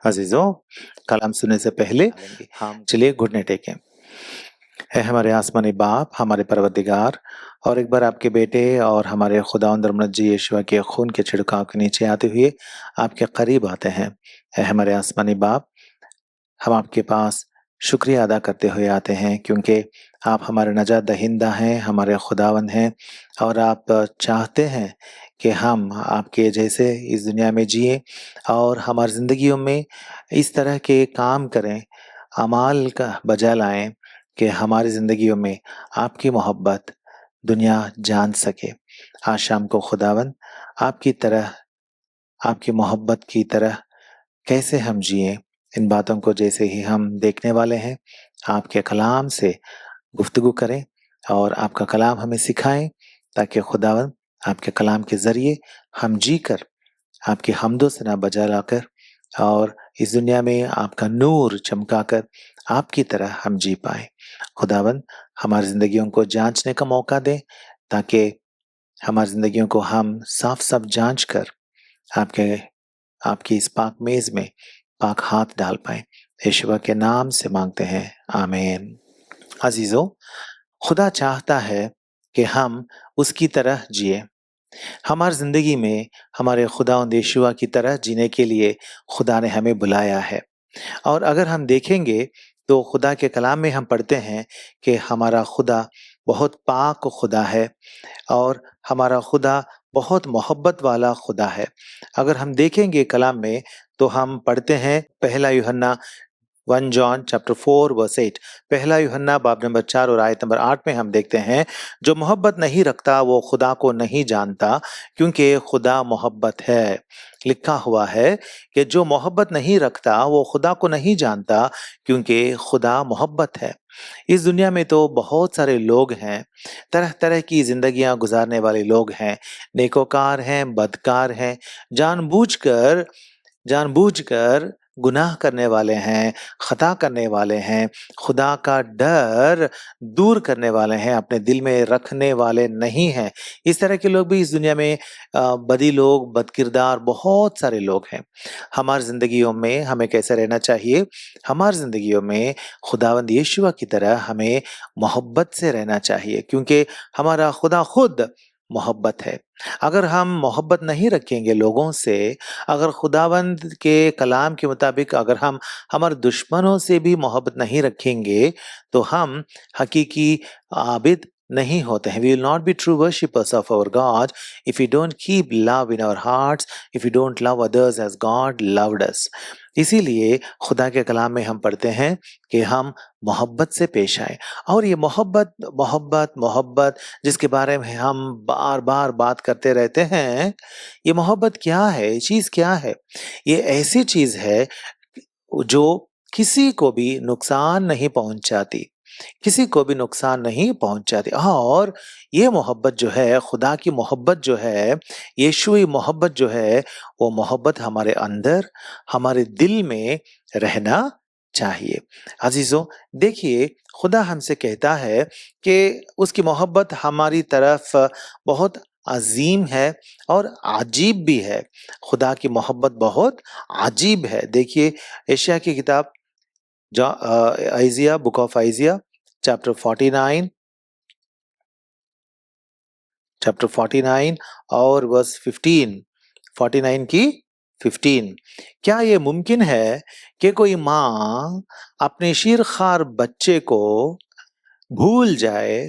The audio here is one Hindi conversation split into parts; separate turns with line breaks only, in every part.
अजीजों, कलाम सुनने से पहले हम चलिए घुटने टेकें। है हमारे आसमानी बाप, हमारे परवरदिगार, और एक बार आपके बेटे और हमारे खुदावंद रमनत जी यीशुआ के खून के छिड़काव के नीचे आते हुए आपके करीब आते हैं। है हमारे आसमानी बाप, हम आपके पास शुक्रिया अदा करते हुए आते हैं क्योंकि आप हमारे नजात दहिंदा हैं, हमारे खुदावंद हैं, और आप चाहते हैं कि हम आपके जैसे इस दुनिया में जिए और हमारी ज़िंदगियों में इस तरह के काम करें, अमाल का बजा लाएं कि हमारी ज़िंदगियों में आपकी मोहब्बत दुनिया जान सके। आज शाम को खुदावंद आपकी तरह, आपकी मोहब्बत की तरह कैसे हम जिए, इन बातों को जैसे ही हम देखने वाले हैं, आपके कलाम से गुफ्तगू करें और आपका कलाम हमें सिखाएं, ताकि खुदावंद आपके कलाम के ज़रिए हम जी कर आपकी हम्दो सना बजा लाकर और इस दुनिया में आपका नूर चमकाकर आपकी तरह हम जी पाए। खुदावंद हमारी ज़िंदगियों को जांचने का मौका दें, ताकि हमारी ज़िंदगियों को हम साफ साफ जांच कर आपके आपकी इस पाक मेज में पाक हाथ डाल पाए। यीशुआ के नाम से मांगते हैं, आमीन। अजीजों, खुदा चाहता है कि हम उसकी तरह जिए। हमारी जिंदगी में हमारे खुदावंद यीशुआ की तरह जीने के लिए खुदा ने हमें बुलाया है। और अगर हम देखेंगे तो खुदा के कलाम में हम पढ़ते हैं कि हमारा खुदा बहुत पाक खुदा है और हमारा खुदा बहुत मोहब्बत वाला खुदा है। अगर हम देखेंगे कलाम में तो हम पढ़ते हैं पहला यूहन्ना 1 जॉन चैप्टर 4 वर्स 8, पहला यूहन्ना बाब नंबर 4 और आयत नंबर 8 में हम देखते हैं, जो मोहब्बत नहीं रखता वो खुदा को नहीं जानता, क्योंकि खुदा मोहब्बत है। लिखा हुआ है कि जो मोहब्बत नहीं रखता वो खुदा को नहीं जानता, क्योंकि खुदा मोहब्बत है। इस दुनिया में तो बहुत सारे लोग हैं, तरह तरह की जिंदगियां गुजारने वाले लोग हैं, नेकोकार हैं, बदकार हैं, जानबूझकर जानबूझकर गुनाह करने वाले हैं, खता करने वाले हैं, खुदा का डर दूर करने वाले हैं, अपने दिल में रखने वाले नहीं हैं। इस तरह के लोग भी इस दुनिया में बदी लोग, बदकिरदार बहुत सारे लोग हैं। हमारी जिंदगियों में हमें कैसे रहना चाहिए? हमारी जिंदगियों में खुदावंद यीशुआ की तरह हमें मोहब्बत से रहना चाहिए, क्योंकि हमारा खुदा खुद मोहब्बत है। अगर हम मोहब्बत नहीं रखेंगे लोगों से, अगर खुदावंद के कलाम के मुताबिक अगर हम हमारे दुश्मनों से भी मोहब्बत नहीं रखेंगे, तो हम हकीकी आबिद नहीं होते हैं। We will not be true worshippers of our God if we don't keep love in our hearts, if we don't love others as God loved us. इसीलिए खुदा के कलाम में हम पढ़ते हैं कि हम मोहब्बत से पेश आए। और ये मोहब्बत मोहब्बत मोहब्बत जिसके बारे में हम बार बार बात करते रहते हैं, ये मोहब्बत क्या है? ये चीज क्या है? ये ऐसी चीज है जो किसी को भी नुकसान नहीं पहुंचाती, किसी को भी नुकसान नहीं पहुंचाती। और ये मोहब्बत जो है, खुदा की मोहब्बत जो है, यीशुई मोहब्बत जो है, वो मोहब्बत हमारे अंदर, हमारे दिल में रहना चाहिए। अजीजों, देखिए, खुदा हमसे कहता है कि उसकी मोहब्बत हमारी तरफ बहुत अजीम है और अजीब भी है। खुदा की मोहब्बत बहुत अजीब है। देखिए, एशिया की किताब आइजिया, बुक ऑफ आइजिया चैप्टर 49, चैप्टर 49 और वर्स 15, 49 की 15। क्या ये मुमकिन है कि कोई माँ अपने शीरखार बच्चे को भूल जाए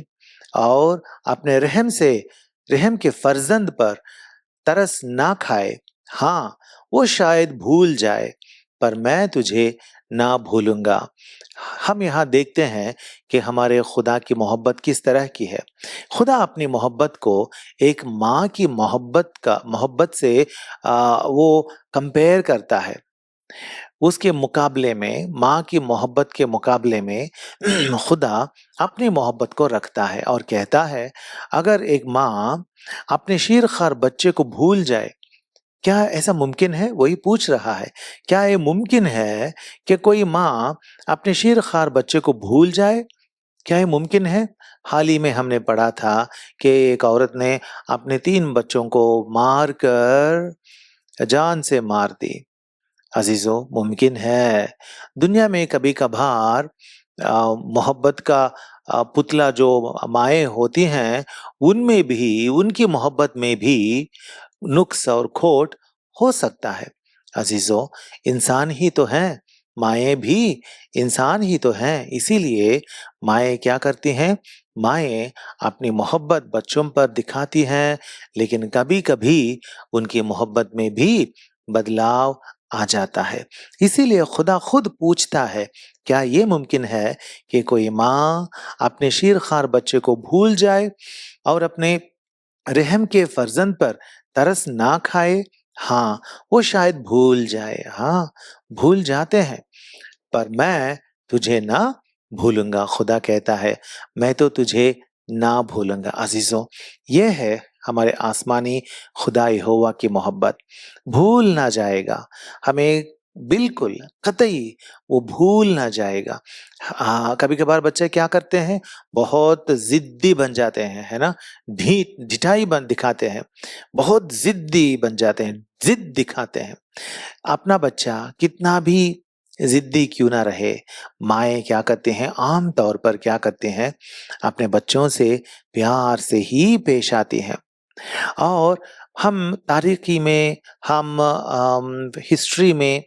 और अपने रहम के फर्जंद पर तरस ना खाए? हाँ, वो शायद भूल जाए, पर मैं तुझे ना भूलूंगा। हम यहाँ देखते हैं कि हमारे खुदा की मोहब्बत किस तरह की है। खुदा अपनी मोहब्बत को एक माँ की मोहब्बत से वो कंपेयर करता है। उसके मुकाबले में, माँ की मोहब्बत के मुकाबले में खुदा अपनी मोहब्बत को रखता है और कहता है, अगर एक माँ अपने शीरखार बच्चे को भूल जाए, क्या ऐसा मुमकिन है? वही पूछ रहा है, क्या ये मुमकिन है कि कोई माँ अपने शीरखार बच्चे को भूल जाए? क्या ये मुमकिन है? हाल ही में हमने पढ़ा था कि एक औरत ने अपने 3 बच्चों को मार कर जान से मार दी। अजीजों, मुमकिन है दुनिया में कभी कभार मोहब्बत का पुतला जो माएँ होती हैं, उनमें भी, उनकी मोहब्बत में भी नुक्स और खोट हो सकता है। अजीजों, इंसान ही तो हैं, माएँ भी इंसान ही तो हैं, इसीलिए माएँ क्या करती हैं? माएँ अपनी मोहब्बत बच्चों पर दिखाती हैं, लेकिन कभी-कभी उनकी मोहब्बत में भी बदलाव आ जाता है। इसीलिए खुदा खुद पूछता है, क्या ये मुमकिन है कि कोई माँ अपने शीरखार बच्चे को भूल जाए और अपने रहम के फर्जंद पर तरस ना खाए? हाँ, वो शायद भूल जाए। हाँ, भूल जाते हैं, पर मैं तुझे ना भूलूंगा। खुदा कहता है, मैं तो तुझे ना भूलूंगा। अजीजों, ये है हमारे आसमानी खुदा यहोवा की मोहब्बत। भूल ना जाएगा हमें, बिल्कुल कतई वो भूल ना जाएगा। हाँ, कभी कभार बच्चे क्या करते हैं, बहुत जिद्दी बन जाते हैं, है ना, ढिठाई बन दिखाते हैं, बहुत जिद्दी बन जाते हैं, जिद दिखाते हैं। अपना बच्चा कितना भी जिद्दी क्यों ना रहे, माएँ क्या करते हैं, आम तौर पर क्या करते हैं, अपने बच्चों से प्यार से ही पेश आती हैं। और हम तारीखी में, हम हिस्ट्री में,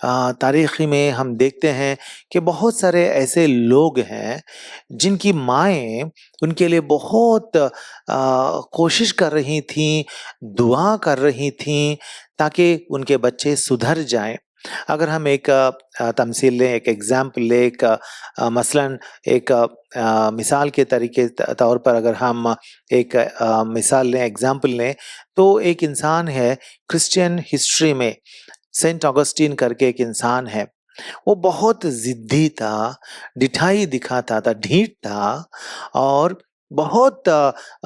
तारीखी में हम देखते हैं कि बहुत सारे ऐसे लोग हैं जिनकी माएँ उनके लिए बहुत कोशिश कर रही थीं, दुआ कर रही थीं ताकि उनके बच्चे सुधर जाएँ। अगर हम एक तमसील लें, एक एग्ज़ाम्पल लें, एक मसलन एक मिसाल के तरीके तौर पर अगर हम एक मिसाल लें, एग्ज़ाम्पल लें, तो एक इंसान है क्रिश्चियन हिस्ट्री में, सेंट ऑगस्टीन करके एक इंसान है। वो बहुत ज़िद्दी था, ढिठाई दिखाता था, ढीठ था और बहुत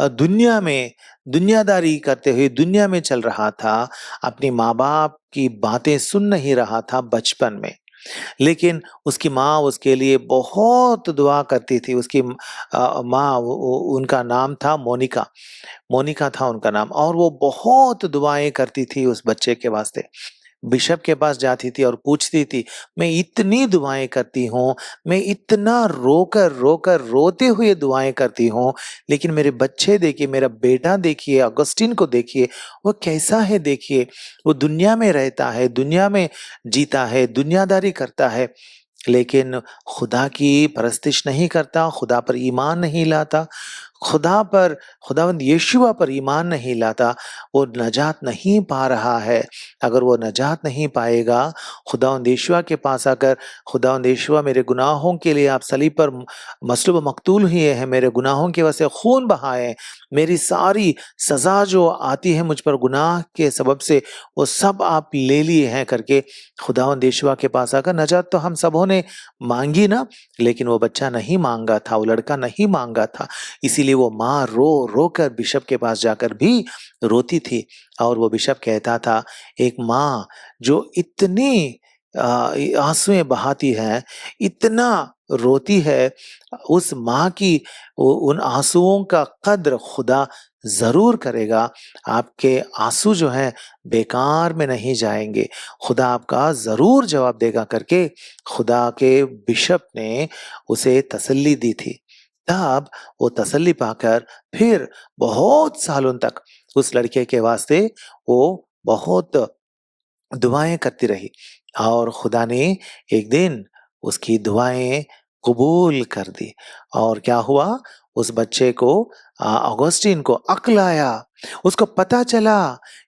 दुनिया में दुनियादारी करते हुए दुनिया में चल रहा था। अपने माँ-बाप की बातें सुन नहीं रहा था बचपन में। लेकिन उसकी माँ उसके लिए बहुत दुआ करती थी। उसकी माँ, उनका नाम था मोनिका। मोनिका था उनका नाम, और वो बहुत दुआएँ करती थी उस बच्चे के वास्ते। बिशप के पास जाती थी और पूछती थी, मैं इतनी दुआएं करती हूँ, मैं इतना रोकर रोकर रोते हुए दुआएं करती हूँ, लेकिन मेरे बच्चे देखिए, मेरा बेटा देखिए, अगस्टिन को देखिए, वो कैसा है देखिए, वो दुनिया में रहता है, दुनिया में जीता है, दुनियादारी करता है, लेकिन खुदा की परस्तिश नहीं करता, खुदा पर ईमान नहीं लाता, खुदा पर, खुदावंद यीशुआ पर ईमान नहीं लाता, वो नजात नहीं पा रहा है। अगर वो नजात नहीं पाएगा, खुदावंद यीशुआ के पास आकर, खुदावंद यीशुआ मेरे गुनाहों के लिए आप सलीब पर मसलूब मकतूल हुए हैं, मेरे गुनाहों की वजह से खून बहाए, मेरी सारी सजा जो आती है मुझ पर गुनाह के सबब से, वो सब आप ले लिए हैं करके खुदावंद यीशुआ के पास आकर, नजात तो हम सबों ने मांगी ना, लेकिन वो बच्चा नहीं मांगा था, वो लड़का नहीं मांगा था। इसीलिए वो माँ रो रो कर बिशप के पास जाकर भी रोती थी, और वो बिशप कहता था, एक माँ जो इतनी आंसुएं बहाती है, इतना रोती है, उस माँ की उन आंसुओं का कद्र खुदा जरूर करेगा। आपके आंसू जो हैं बेकार में नहीं जाएंगे, खुदा आपका जरूर जवाब देगा करके खुदा के बिशप ने उसे तसल्ली दी थी। तब वो तसल्ली पाकर फिर बहुत सालों तक उस लड़के के वास्ते वो बहुत दुआएं करती रही, और खुदा ने एक दिन उसकी दुआएं कबूल कर दी। और क्या हुआ, उस बच्चे को, ऑगस्टीन को अक्ल आया, उसको पता चला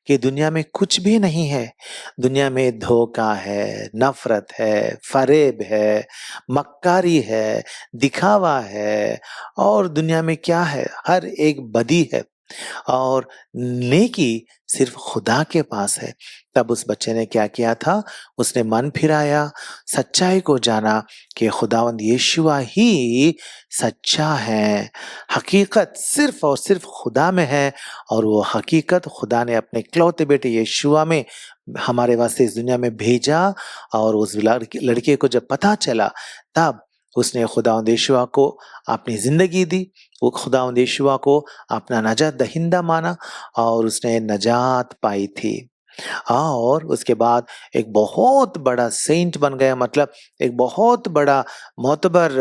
कि दुनिया में कुछ भी नहीं है, दुनिया में धोखा है, नफरत है, फरेब है, मक्कारी है, दिखावा है, और दुनिया में क्या है, हर एक बदी है, और नेकी सिर्फ खुदा के पास है। तब उस बच्चे ने क्या किया था, उसने मन फिराया, सच्चाई को जाना कि खुदावंद यीशुआ ही सच्चा है, हकीकत सिर्फ और सिर्फ खुदा में है, और वो हकीकत खुदा ने अपने इकलौते बेटे यीशुआ में हमारे वास्ते इस दुनिया में भेजा। और उस लड़के को जब पता चला, तब उसने खुदावंद यीशुआ को अपनी जिंदगी दी, वो खुदावंद यीशुआ को अपना नजात दहिंदा माना, और उसने नजात पाई थी। और उसके बाद एक बहुत बड़ा सेंट बन गया, मतलब एक बहुत बड़ा मोतबर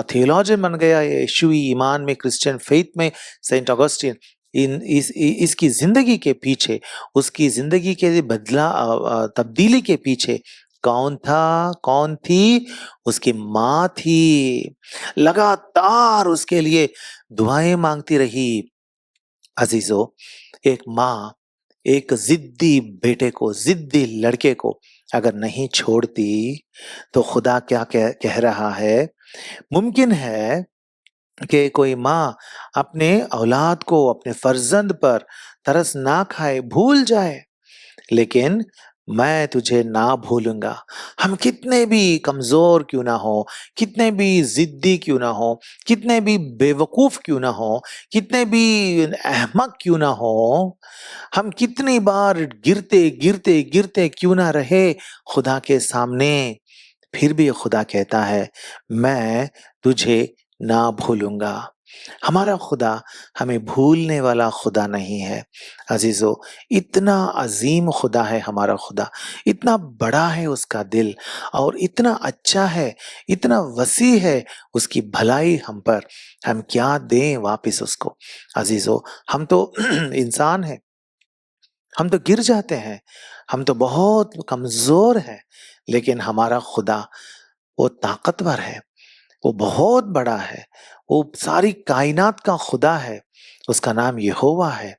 थियोलॉजियन बन गया यीशुई ईमान में, क्रिश्चियन फेथ में, सेंट ऑगस्टिन। इसकी जिंदगी के पीछे, उसकी जिंदगी के तब्दीली के पीछे कौन था, कौन थी? उसकी माँ थी। लगातार उसके लिए दुआएं मांगती रही। अजीजों, एक माँ एक जिद्दी बेटे को, जिद्दी लड़के को अगर नहीं छोड़ती, तो खुदा क्या कह रहा है? मुमकिन है कि कोई माँ अपने औलाद को, अपने फर्जंद पर तरस ना खाए, भूल जाए, लेकिन मैं तुझे ना भूलूंगा। हम कितने भी कमजोर क्यों ना हो, कितने भी जिद्दी क्यों ना हो, कितने भी बेवकूफ क्यों ना हो, कितने भी अहमक क्यों ना हो, हम कितनी बार गिरते गिरते गिरते क्यों ना रहे खुदा के सामने, फिर भी खुदा कहता है मैं तुझे ना भूलूंगा। हमारा खुदा हमें भूलने वाला खुदा नहीं है। अजीजों, इतना अजीम खुदा है हमारा खुदा, इतना बड़ा है उसका दिल, और इतना अच्छा है, इतना वसी है उसकी भलाई हम पर। हम क्या दें वापिस उसको? अजीजों, हम तो इंसान हैं, हम तो गिर जाते हैं, हम तो बहुत कमजोर हैं, लेकिन हमारा खुदा वो ताकतवर है, वो बहुत बड़ा है, वो सारी कायनात का खुदा है। उसका नाम यहोवा है,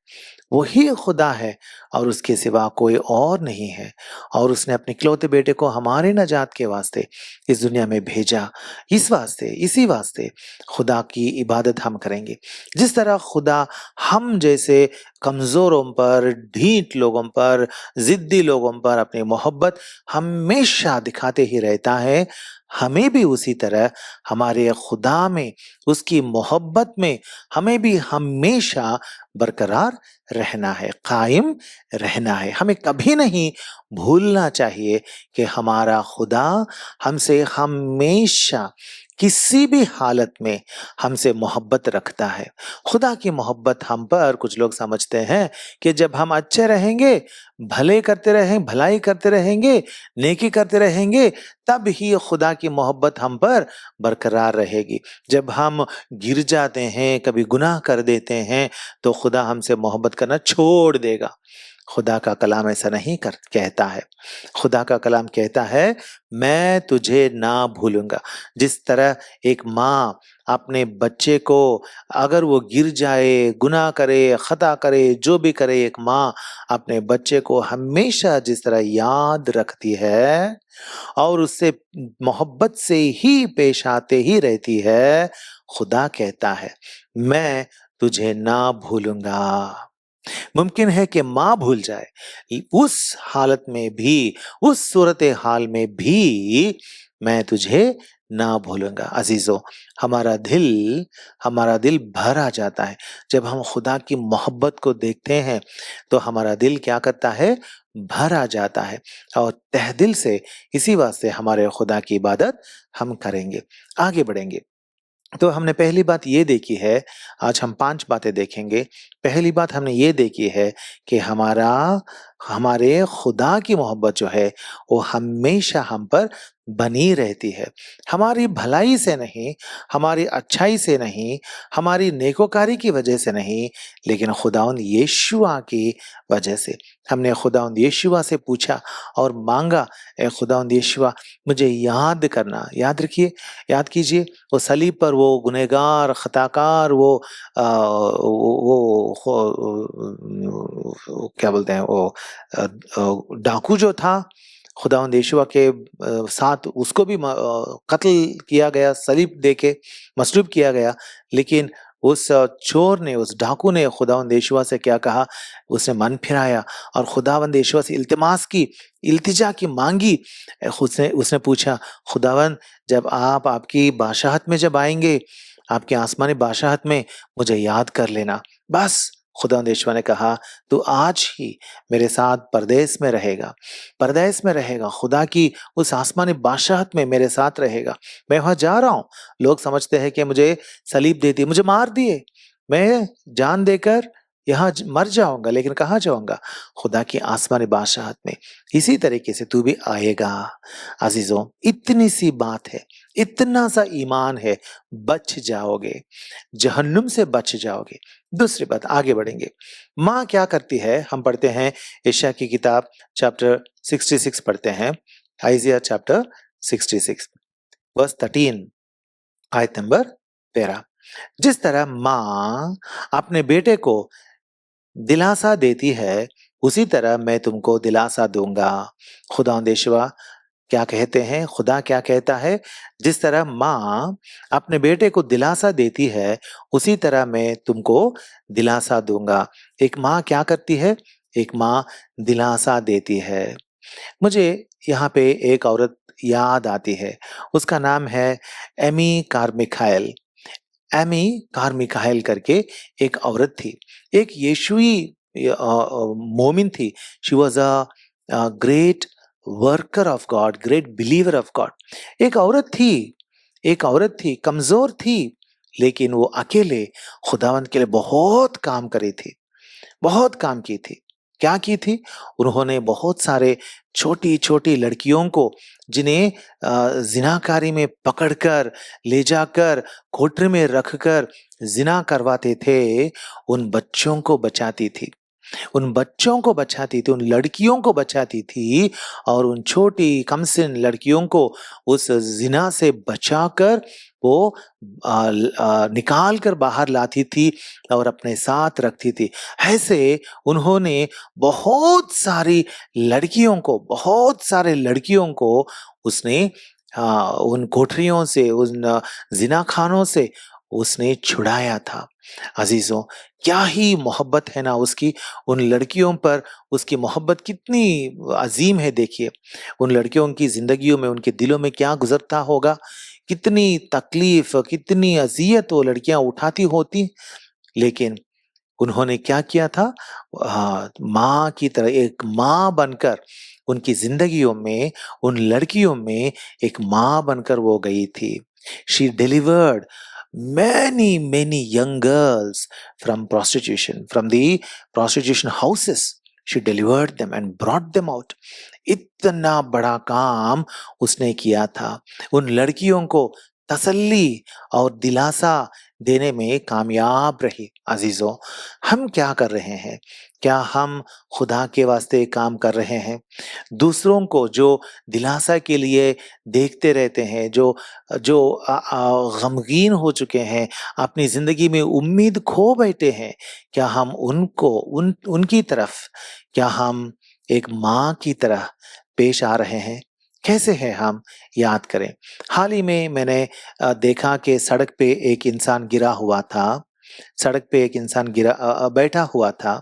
वही खुदा है और उसके सिवा कोई और नहीं है। और उसने अपने इकलौते बेटे को हमारे नजात के वास्ते इस दुनिया में भेजा। इस वास्ते, इसी वास्ते खुदा की इबादत हम करेंगे। जिस तरह खुदा हम जैसे कमजोरों पर, ढीठ लोगों पर, जिद्दी लोगों पर अपनी मोहब्बत हमेशा दिखाते ही रहता है, हमें भी उसी तरह हमारे खुदा में, उसकी मोहब्बत में हमें भी हमेशा बरकरार रहना है, कायम रहना है। हमें कभी नहीं भूलना चाहिए कि हमारा खुदा हमसे हमेशा किसी भी हालत में हमसे मोहब्बत रखता है। खुदा की मोहब्बत हम पर, कुछ लोग समझते हैं कि जब हम अच्छे रहेंगे, भले करते रहें, भलाई करते रहेंगे, नेकी करते रहेंगे, तब ही खुदा की मोहब्बत हम पर बरकरार रहेगी। जब हम गिर जाते हैं, कभी गुनाह कर देते हैं, तो खुदा हमसे मोहब्बत करना छोड़ देगा। खुदा का कलाम ऐसा नहीं कहता है। खुदा का कलाम कहता है मैं तुझे ना भूलूंगा। जिस तरह एक माँ अपने बच्चे को, अगर वो गिर जाए, गुनाह करे, खता करे, जो भी करे, एक माँ अपने बच्चे को हमेशा जिस तरह याद रखती है और उससे मोहब्बत से ही पेश आते ही रहती है, खुदा कहता है मैं तुझे ना भूलूंगा। मुमकिन है कि माँ भूल जाए, उस हालत में भी, उस सूरत हाल में भी मैं तुझे ना भूलूंगा। अजीजों, हमारा दिल भर आ जाता है जब हम खुदा की मोहब्बत को देखते हैं, तो हमारा दिल क्या करता है? भर आ जाता है, और तह दिल से इसी वास्ते हमारे खुदा की इबादत हम करेंगे, आगे बढ़ेंगे। तो हमने पहली बात ये देखी है, आज हम 5 बातें देखेंगे। पहली बात हमने ये देखी है कि हमारे खुदा की मोहब्बत जो है वो हमेशा हम पर बनी रहती है। हमारी भलाई से नहीं, हमारी अच्छाई से नहीं, हमारी नेकोकारी की वजह से नहीं, लेकिन खुदावंद यीशुआ की वजह से। हमने खुदावंद यीशुआ से पूछा और मांगा, ए खुदावंद यीशुआ मुझे याद करना। याद रखिए, याद कीजिए, वो सलीब पर वो गुनहगार, खताकार, वो क्या बोलते हैं, वो डाकू जो था, खुदावंद यीशुआ के साथ उसको भी कत्ल किया गया, सलीब देके मसलूब किया गया। लेकिन उस चोर ने, उस डाकू ने खुदावंद यीशुआ से क्या कहा? उसने मन फिराया और खुदावंद यीशुआ से इल्तिमास की, इल्तिजा की मांगी। उसने उसने पूछा, खुदावंद जब आप आपकी बादशाहत में जब आएंगे, आपके आसमानी बादशाहत में, मुझे याद कर लेना। बस खुदावंद यीशुआ ने कहा तू आज ही मेरे साथ परदेश में रहेगा, परदेश में रहेगा, खुदा की उस आसमानी बादशाहत में मेरे साथ रहेगा। मैं वहां जा रहा हूं। लोग समझते हैं कि मुझे सलीब दे दी, मुझे मार दिए, मैं जान देकर यहाँ मर जाऊंगा लेकिन कहाँ जाऊंगा? खुदा की आसमानी बादशाहत में। इसी तरीके से तू भी आएगा। अजीजों, इतनी सी बात है, इतना सा ईमान है, बच जाओगे, जहन्नुम से बच जाओगे। दूसरी बात, आगे बढ़ेंगे। माँ क्या करती है? हम पढ़ते हैं यशायाह की किताब चैप्टर 66 पढ़ते हैं, आइजिया चैप्टर 66 वर्स 13, आयत नंबर 13। जिस तरह माँ अपने बेटे को दिलासा देती है, उसी तरह मैं तुमको दिलासा दूंगा। खुदावंद यहोवा क्या कहते हैं? खुदा क्या कहता है? जिस तरह माँ अपने बेटे को दिलासा देती है, उसी तरह मैं तुमको दिलासा दूंगा। एक माँ क्या करती है? एक माँ दिलासा देती है। मुझे यहाँ पे एक औरत याद आती है, उसका नाम है एमी कार्मिखाइल। एमी कार्मिखाइल करके एक औरत थी, एक यीशुई मोमिन थी। She was a great worker of God, great believer of God. एक औरत थी, एक औरत थी, कमजोर थी, लेकिन वो अकेले खुदावंत के लिए बहुत काम करी थी, बहुत काम की थी। क्या की थी? उन्होंने बहुत सारे छोटी छोटी लड़कियों को, जिन्हें जिनाकारी में पकड़कर ले जाकर कोठरी में रखकर जिना करवाते थे, उन बच्चों को बचाती थी, उन बच्चों को बचाती थी, उन लड़कियों को बचाती थी, और उन छोटी कमसिन लड़कियों को उस जिना से बचाकर वो निकाल कर बाहर लाती थी और अपने साथ रखती थी। ऐसे उन्होंने बहुत सारे लड़कियों को उसने उन कोठरियों से, उन जिना खानों से उसने छुड़ाया था। अजीजों, क्या ही मोहब्बत है ना उसकी उन लड़कियों पर। उसकी मोहब्बत कितनी अजीम है, देखिए उन लड़कियों की जिंदगियों में, उनके दिलों में क्या गुजरता होगा, कितनी तकलीफ, कितनी अजियत वो लड़कियां उठाती होती। लेकिन उन्होंने क्या किया था? माँ की तरह एक माँ बनकर उनकी जिंदगियों में, उन लड़कियों में एक माँ बनकर वो गई थी। She delivered many young girls from the prostitution houses. She delivered them and brought them out. इतना बड़ा काम उसने किया था, उन लड़कियों को तसल्ली और दिलासा देने में कामयाब रही। अजीजों, हम क्या कर रहे हैं? क्या हम खुदा के वास्ते काम कर रहे हैं? दूसरों को जो दिलासा के लिए देखते रहते हैं, जो जो गमगीन हो चुके हैं, अपनी जिंदगी में उम्मीद खो बैठे हैं, क्या हम उनकी तरफ, क्या हम एक माँ की तरह पेश आ रहे हैं? कैसे हैं हम? याद करें। हाल ही में मैंने देखा कि सड़क पे एक इंसान गिरा हुआ था। सड़क पे एक इंसान बैठा हुआ था।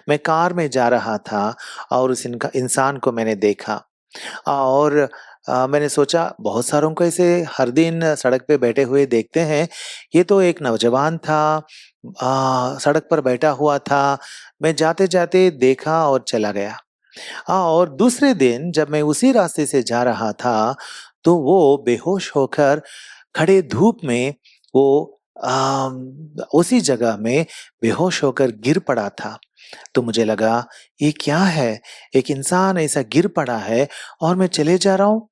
मैं कार में जा रहा था और उस इंसान को मैंने देखा, और मैंने सोचा बहुत सारों को ऐसे हर दिन सड़क पे बैठे हुए देखते हैं। ये तो एक नौजवान था, सड़क पर बैठा हुआ था। मैं जाते जाते देखा और चला गया। और दूसरे दिन जब मैं उसी रास्ते से जा रहा था, तो वो बेहोश होकर खड़े धूप में वो उसी जगह में बेहोश होकर गिर पड़ा था। तो मुझे लगा, ये क्या है? एक इंसान ऐसा गिर पड़ा है और मैं चले जा रहा हूँ।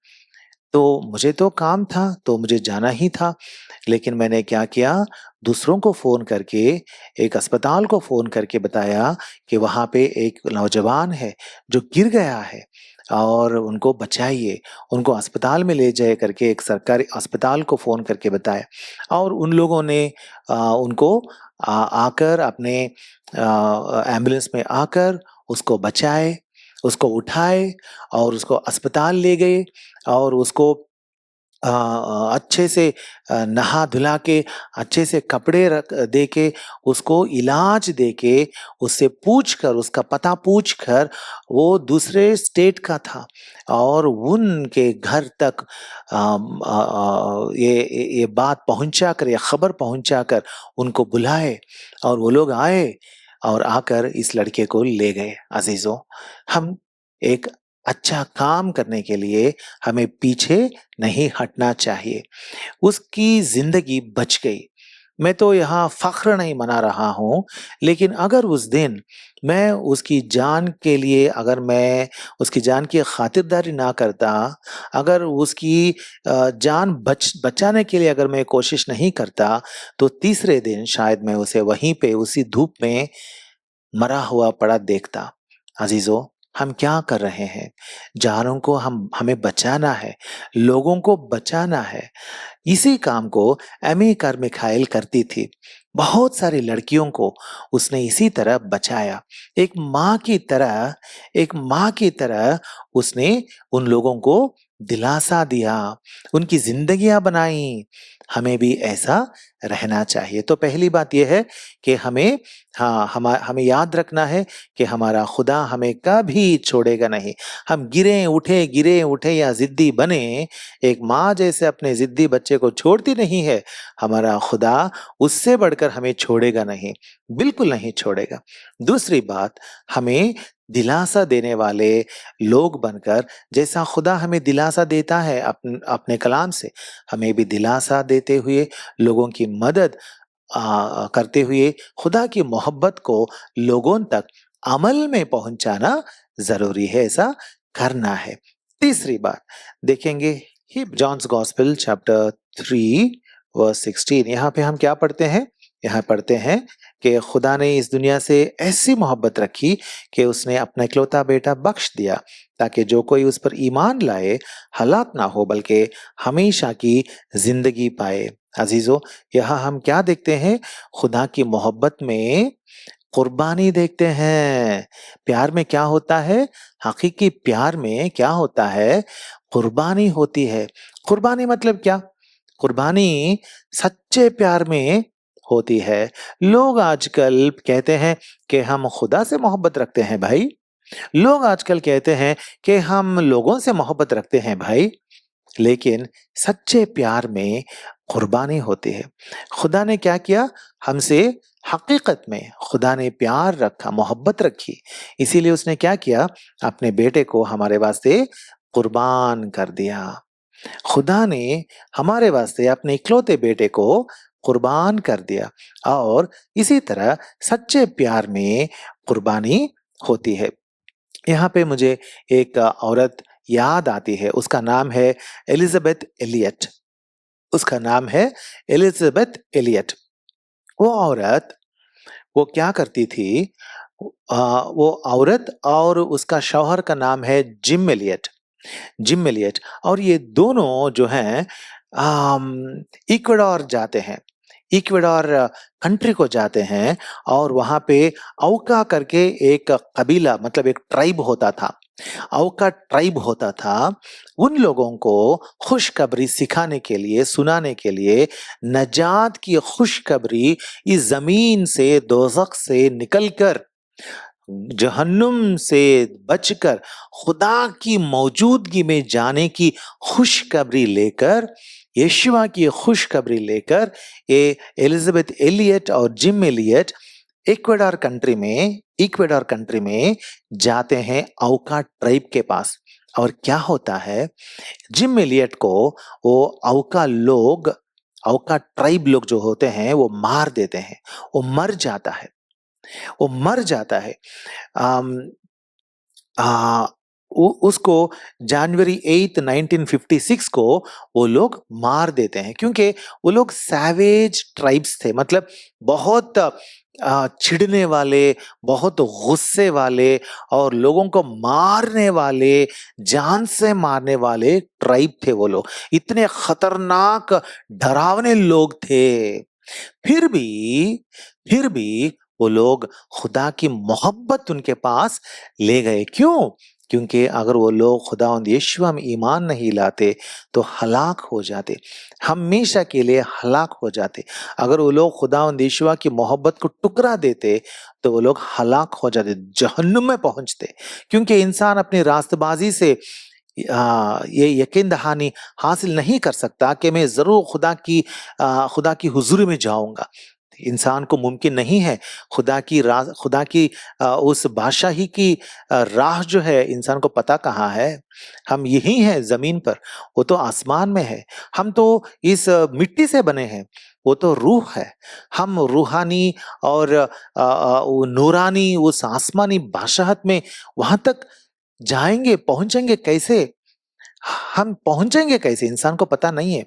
तो मुझे तो काम था, तो मुझे जाना ही था। लेकिन मैंने क्या किया? दूसरों को फ़ोन करके, एक अस्पताल को फ़ोन करके बताया कि वहाँ पे एक नौजवान है जो गिर गया है और उनको बचाइए, उनको अस्पताल में ले जाइए करके एक सरकारी अस्पताल को फ़ोन करके बताया। और उन लोगों ने उनको आकर अपने एम्बुलेंस में आकर उसको बचाए, उसको उठाए और उसको अस्पताल ले गए, और उसको अच्छे से नहा-धुला के, अच्छे से कपड़े दे के, उसको इलाज दे के, उससे पूछकर, उसका पता पूछकर, वो दूसरे स्टेट का था, और उनके घर तक ये बात पहुँचाकर, ये खबर पहुँचाकर उनको बुलाए, और वो लोग आए और आकर इस लड़के को ले गए। अज़ीज़ों, हम एक अच्छा काम करने के लिए हमें पीछे नहीं हटना चाहिए। उसकी ज़िंदगी बच गई। मैं तो यहाँ फ़ख्र नहीं मना रहा हूँ, लेकिन अगर उस दिन मैं उसकी जान के लिए अगर मैं उसकी जान की खातिरदारी ना करता, अगर उसकी जान बचाने के लिए अगर मैं कोशिश नहीं करता, तो तीसरे दिन शायद मैं उसे वहीं पे उसी धूप में मरा हुआ पड़ा देखता। अजीजों, हम क्या कर रहे हैं? जानों को हमें बचाना है, लोगों को बचाना है। इसी काम को एमी कार्मिखाइल करती थी। बहुत सारी लड़कियों को उसने इसी तरह बचाया। एक माँ की तरह उसने उन लोगों को दिलासा दिया, उनकी जिंदगियां बनाई। हमें भी ऐसा रहना चाहिए। तो पहली बात यह है कि हमें याद रखना है कि हमारा खुदा हमें कभी छोड़ेगा नहीं। हम गिरे उठे या जिद्दी बने, एक माँ जैसे अपने जिद्दी बच्चे को छोड़ती नहीं है, हमारा खुदा उससे बढ़कर हमें छोड़ेगा नहीं, बिल्कुल नहीं छोड़ेगा। दूसरी बात, हमें दिलासा देने वाले लोग बनकर, जैसा खुदा हमें दिलासा देता है अपने कलाम से, हमें भी दिलासा देते हुए, लोगों की मदद करते हुए, खुदा की मोहब्बत को लोगों तक अमल में पहुंचाना जरूरी है, ऐसा करना है। तीसरी बात देखेंगे ही जॉन्स गॉस्पेल चैप्टर 3 वर्स 16। यहाँ पे हम क्या पढ़ते हैं? यहाँ पढ़ते हैं कि खुदा ने इस दुनिया से ऐसी मोहब्बत रखी कि उसने अपना इकलौता बेटा बख्श दिया, ताकि जो कोई उस पर ईमान लाए हलाक ना हो, बल्कि हमेशा की जिंदगी पाए। अजीजों, यहाँ हम क्या देखते हैं? खुदा की मोहब्बत में कुर्बानी देखते हैं। प्यार में क्या होता है? हकीकी प्यार में क्या होता है? कुर्बानी होती है। कुर्बानी मतलब क्या? कुर्बानी सच्चे प्यार में होती है। लोग आजकल कहते हैं कि हम खुदा से मोहब्बत रखते हैं भाई। लोग आजकल कहते हैं कि हम लोगों से मोहब्बत रखते हैं भाई, लेकिन सच्चे प्यार में कुर्बानी होती है। खुदा ने क्या किया हमसे? हकीकत में खुदा ने प्यार रखा, मोहब्बत रखी, इसीलिए उसने क्या किया? अपने बेटे को हमारे वास्ते कुर्बान कर दिया। खुदा ने हमारे वास्ते अपने इकलौते बेटे को कुर्बान कर दिया, और इसी तरह सच्चे प्यार में कुर्बानी होती है। यहाँ पे मुझे एक औरत याद आती है, उसका नाम है एलिजाबेथ एलियट। उसका नाम है एलिजाबेथ एलियट। वो औरत, वो क्या करती थी? वो औरत और उसका शौहर का नाम है जिम एलियट। जिम एलियट और ये दोनों जो हैं इक्वाडोर जाते हैं, इक्वाडोर कंट्री को जाते हैं, और वहां पे औका करके एक कबीला, मतलब एक ट्राइब होता था, औका ट्राइब होता था। उन लोगों को खुशखबरी सिखाने के लिए, सुनाने के लिए, नजात की खुशखबरी, इस जमीन से, दोजख से निकलकर, जहन्नुम से बचकर खुदा की मौजूदगी में जाने की खुशखबरी लेकर, यीशुआ की खुशखबरी लेकर, ये एलिजाबेथ एलियट और जिम एलियट इक्वेडोर कंट्री में जाते हैं औका ट्राइब के पास। और क्या होता है? जिम एलियट को वो औका ट्राइब लोग जो होते हैं वो मार देते हैं, वो मर जाता है, वो मर जाता है। आम, आ, उसको जनवरी 8 1956 को वो लोग मार देते हैं, क्योंकि वो लोग सैवेज ट्राइब्स थे, मतलब बहुत चिढ़ने वाले, बहुत गुस्से वाले, और लोगों को मारने वाले, जान से मारने वाले ट्राइब थे वो लोग। इतने खतरनाक, डरावने लोग थे। फिर भी फिर भी वो लोग खुदा की मोहब्बत उनके पास ले गए। क्यों? क्योंकि अगर वो लोग खुदावंद यीशुआ में ईमान नहीं लाते तो हलाक हो जाते, हमेशा के लिए हलाक हो जाते। अगर वो लोग खुदावंद यीशुआ की मोहब्बत को टुकरा देते तो वो लोग हलाक हो जाते, जहन्नुम में पहुंचते। क्योंकि इंसान अपनी रास्तबाजी से ये यकीन दहानी हासिल नहीं कर सकता कि मैं जरूर खुदा की हुजूरी में जाऊंगा। इंसान को मुमकिन नहीं है। खुदा की उस बादशाही की राह जो है, इंसान को पता कहाँ है? हम यही हैं जमीन पर, वो तो आसमान में है। हम तो इस मिट्टी से बने हैं, वो तो रूह है। हम रूहानी और वो नूरानी, उस आसमानी बादशाहत में वहां तक जाएंगे, पहुंचेंगे कैसे? हम पहुंचेंगे कैसे, इंसान को पता नहीं है।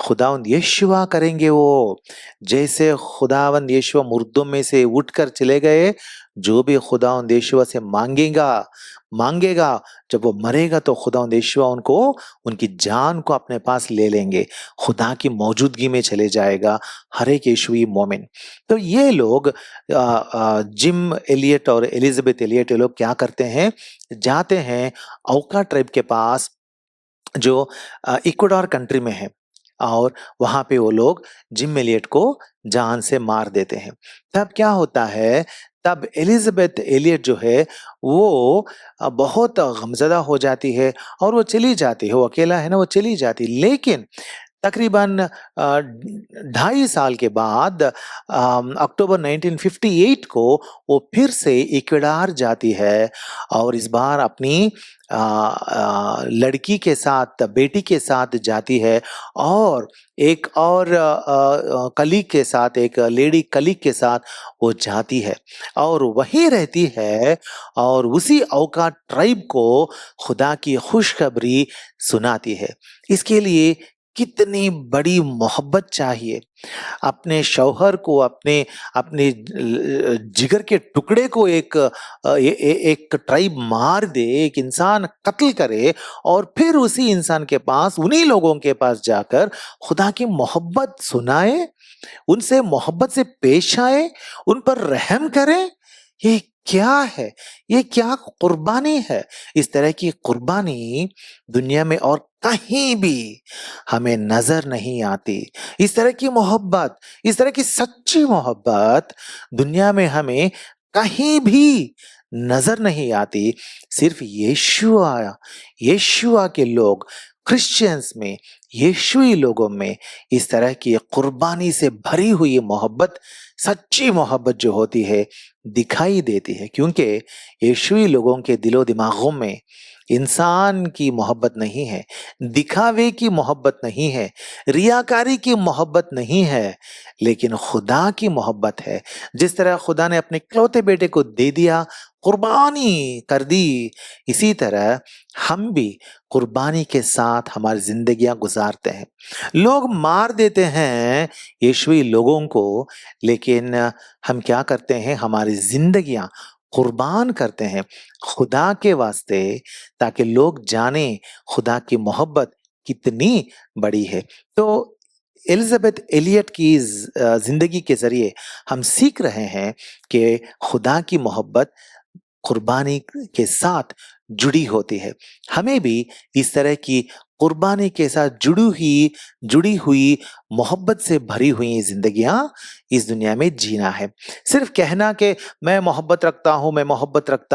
खुदावंद यीशुआ करेंगे वो। जैसे खुदावंद यीशुआ मुर्दों में से उठकर चले गए, जो भी खुदावंद यीशुआ से मांगेगा, जब वो मरेगा तो खुदावंद यीशुआ उनको, उनकी जान को अपने पास ले लेंगे, खुदा की मौजूदगी में चले जाएगा हर एक यीशुई मोमिन। तो ये लोग जिम एलियट और एलिजाबेथ एलियट, ये लोग क्या करते हैं, जाते हैं औका ट्राइब के पास जो इक्वाडोर कंट्री में है, और वहां पे वो लोग जिम एलियट को जान से मार देते हैं। तब क्या होता है, तब एलिजाबेथ एलियट जो है वो बहुत गमजदा हो जाती है और वो चली जाती है। वो अकेला है ना, वो चली जाती। लेकिन तकरीबन 2.5 साल के बाद अक्टूबर 1958 को वो फिर से इक्वेडार जाती है, और इस बार अपनी लड़की के साथ, बेटी के साथ जाती है, और एक और कलीग के साथ, एक लेडी कलीग के साथ वो जाती है और वहीं रहती है, और उसी औका ट्राइब को खुदा की खुशखबरी सुनाती है। इसके लिए कितनी बड़ी मोहब्बत चाहिए। अपने शौहर को, अपने अपने जिगर के टुकड़े को एक ट्राइब मार दे, एक इंसान कत्ल करे, और फिर उसी इंसान के पास, उन्हीं लोगों के पास जाकर खुदा की मोहब्बत सुनाए, उनसे मोहब्बत से पेश आए, उन पर रहम करें। ये क्या है? ये क्या कुर्बानी है? इस तरह की कुर्बानी दुनिया में और कहीं भी हमें नजर नहीं आती। इस तरह की मोहब्बत, इस तरह की सच्ची मोहब्बत दुनिया में हमें कहीं भी नजर नहीं आती। सिर्फ यीशुआ के लोग, क्रिश्चियंस में, यीशुई लोगों में इस तरह की कुर्बानी से भरी हुई मोहब्बत, सच्ची मोहब्बत जो होती है, दिखाई देती है। क्योंकि यीशुई लोगों के दिलो दिमागों में इंसान की मोहब्बत नहीं है, दिखावे की मोहब्बत नहीं है, रियाकारी की मोहब्बत नहीं है, लेकिन खुदा की मोहब्बत है। जिस तरह खुदा ने अपने इकलौते बेटे को दे दिया, कुर्बानी कर दी, इसी तरह हम भी कुर्बानी के साथ हमारी जिंदगियां गुजारते हैं। लोग मार देते हैं यीशुई लोगों को, लेकिन हम क्या करते हैं, हमारी जिंदगियां कुर्बान करते हैं खुदा के वास्ते, ताकि लोग जाने खुदा की मोहब्बत कितनी बड़ी है। तो एलिजाबेथ एलियट की जिंदगी के जरिए हम सीख रहे हैं कि खुदा की मोहब्बत कुर्बानी के साथ जुड़ी होती है। हमें भी इस तरह की कुर्बानी के साथ जुड़ी हुई मोहब्बत से भरी हुई जिंदगियां इस दुनिया में जीना है। सिर्फ कहना कि मैं मोहब्बत रखता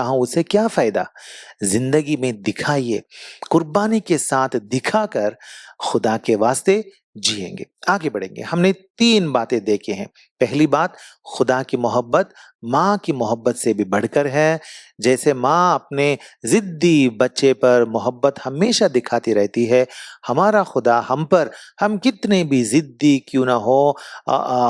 हूं, उससे क्या फायदा? जिंदगी में दिखाइए, कुर्बानी के साथ दिखाकर खुदा के वास्ते जिएंगे, आगे बढ़ेंगे। हमने 3 बातें देखी हैं। पहली बात, खुदा की मोहब्बत माँ की मोहब्बत से भी बढ़कर है। जैसे माँ अपने जिद्दी बच्चे पर मोहब्बत हमेशा दिखाती रहती है, हमारा खुदा हम पर, हम कितने भी जिद्दी क्यों ना हो,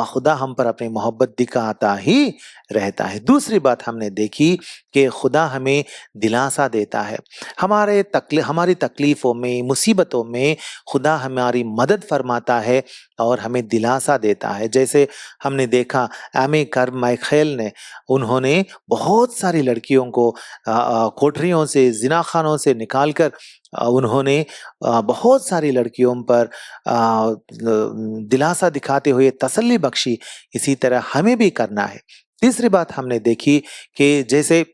खुदा हम पर अपनी मोहब्बत दिखाता ही रहता है। दूसरी बात हमने देखी कि खुदा हमें दिलासा देता है। हमारी तकलीफों में, मुसीबतों में खुदा हमारी मदद फरमाता है और हमें दिलासा देता है। जैसे हमने देखा एमी कारमाइखेल ने, उन्होंने बहुत सारी लड़कियों को कोठरियों से, जिनाखानों से निकालकर उन्होंने बहुत सारी लड़कियों पर दिलासा दिखाते हुए तसल्ली बख्शी। इसी तरह हमें भी करना है। तीसरी बात हमने देखी कि जैसे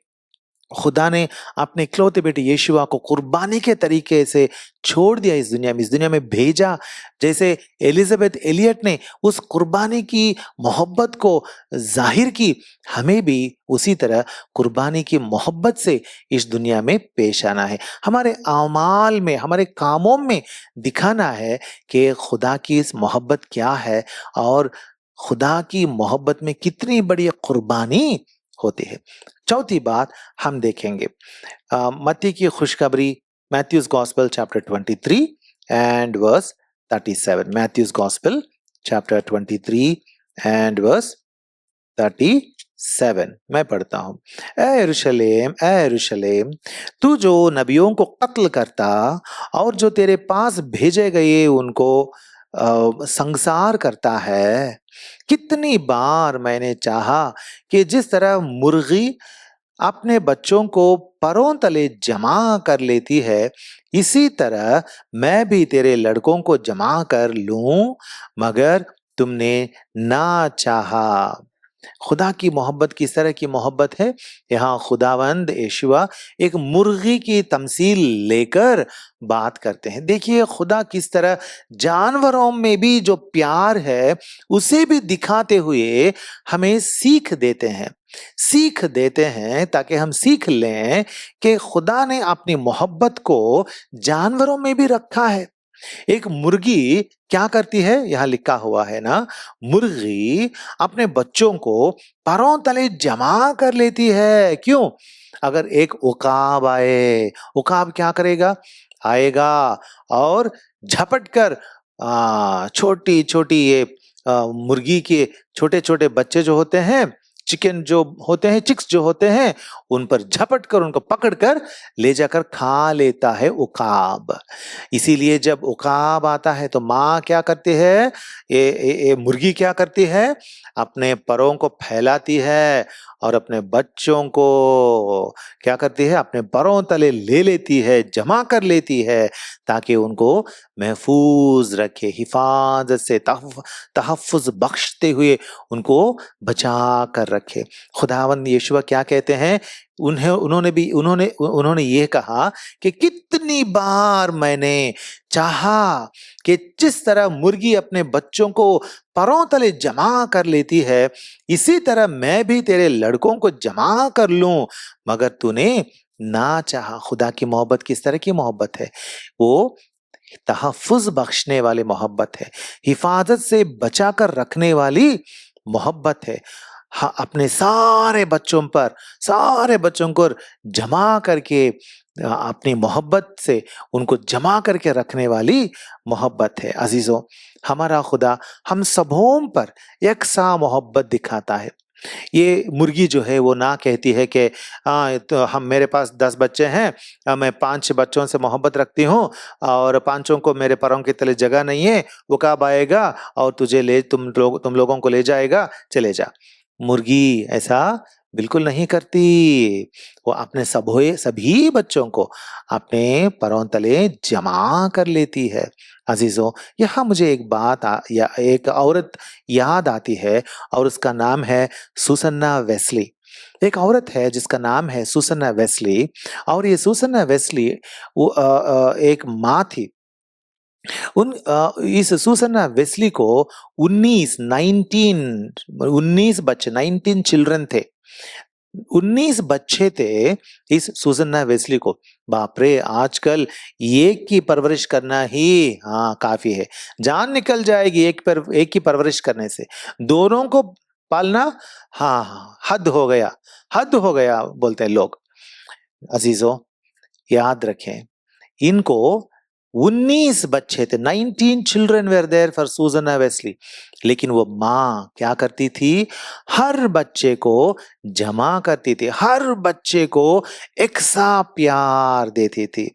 खुदा ने अपने इकलौते बेटे यीशुआ को कुर्बानी के तरीके से छोड़ दिया, इस दुनिया में भेजा। जैसे एलिजाबेथ एलियट ने उस कुर्बानी की मोहब्बत को जाहिर की, हमें भी उसी तरह कुर्बानी की मोहब्बत से इस दुनिया में पेश आना है। हमारे आमाल में, हमारे कामों में दिखाना है कि खुदा की इस मोहब्बत क्या है और खुदा की मोहब्बत में कितनी बड़ी कुर्बानी होती है। चौथी बात हम देखेंगे मत्ती की खुशखबरी, Matthew's gospel chapter 23 and verse 37। Matthew's gospel chapter 23 and verse 37। मैं पढ़ता हूँ। ए यरूशलेम, तू जो नबियों को कत्ल करता और जो तेरे पास भेजे गए उनको संसार करता है, कितनी बार मैंने चाहा कि जिस तरह मुर्गी अपने बच्चों को परों तले जमा कर लेती है, इसी तरह मैं भी तेरे लड़कों को जमा कर लूं, मगर तुमने ना चाहा। खुदा की मोहब्बत किस तरह की मोहब्बत है? यहाँ खुदावंद यहोवा एक मुर्गी की तमसील लेकर बात करते हैं। देखिए खुदा किस तरह जानवरों में भी जो प्यार है उसे भी दिखाते हुए हमें सीख देते हैं ताकि हम सीख लें कि खुदा ने अपनी मोहब्बत को जानवरों में भी रखा है। एक मुर्गी क्या करती है? यहां लिखा हुआ है ना, मुर्गी अपने बच्चों को पैरों तले जमा कर लेती है। क्यों? अगर एक उकाब आए, उकाब क्या करेगा? आएगा और झपट कर छोटी छोटी ये मुर्गी के छोटे छोटे बच्चे जो होते हैं, चिकन जो होते हैं, चिक्स जो होते हैं, उन पर झपट कर उनको पकड़ कर ले जाकर खा लेता है उकाब। इसीलिए जब उकाब आता है तो माँ क्या करती है? ये मुर्गी क्या करती है? अपने परों को फैलाती है और अपने बच्चों को क्या करती है? अपने परों तले ले लेती है, जमा कर लेती है, ताकि उनको महफूज रखे, हिफाजत से तहफ़्फ़ुज़ बख्शते हुए उनको बचा कर रखे। खुदावंद यीशुआ क्या कहते हैं? उन्होंने ये कहा कि कितनी बार मैंने चाहा कि जिस तरह मुर्गी अपने बच्चों को परों तले जमा कर लेती है, इसी तरह मैं भी तेरे लड़कों को जमा कर लूं, मगर तूने ना चाहा। खुदा की मोहब्बत किस तरह की मोहब्बत है? वो तहफ़्फ़ुज़ बख्शने वाली मोहब्बत है, हिफाजत से बचा कर रखने वाली मोहब्बत है। हाँ, अपने सारे बच्चों को जमा करके अपनी मोहब्बत से उनको जमा करके रखने वाली मोहब्बत है। अजीजों, हमारा खुदा हम सबों पर यकसा मोहब्बत दिखाता है। ये मुर्गी जो है वो ना कहती है कि तो हम मेरे पास 10 बच्चे हैं, मैं 5 बच्चों से मोहब्बत रखती हूँ और 5 को मेरे पैरों के तले जगह नहीं है, वो कब आएगा और तुम लोगों को ले जाएगा, चले जा। मुर्गी ऐसा बिल्कुल नहीं करती। वो अपने सभी बच्चों को अपने पैरों तले जमा कर लेती है। अजीजों, यहाँ मुझे या एक औरत याद आती है और उसका नाम है सुसन्ना वेस्ली। एक औरत है जिसका नाम है सुसन्ना वेस्ली, और ये सुसन्ना वेस्ली वो एक माँ थी। इस सुसन्ना वेस्ली को 19 बच्चे, 19 चिल्ड्रन थे। 19 बच्चे थे इस सुसन्ना वेस्ली को। बाप रे, आजकल एक की परवरिश करना ही काफी है, जान निकल जाएगी एक की परवरिश करने से। दोनों को पालना हद हो गया बोलते हैं लोग। अजीजों, याद रखें, इनको 19 बच्चे थे, 19 children were there for Susanna Wesley. लेकिन वो माँ क्या करती थी? हर बच्चे को जमा करती थी, हर बच्चे को एक सा प्यार देती थी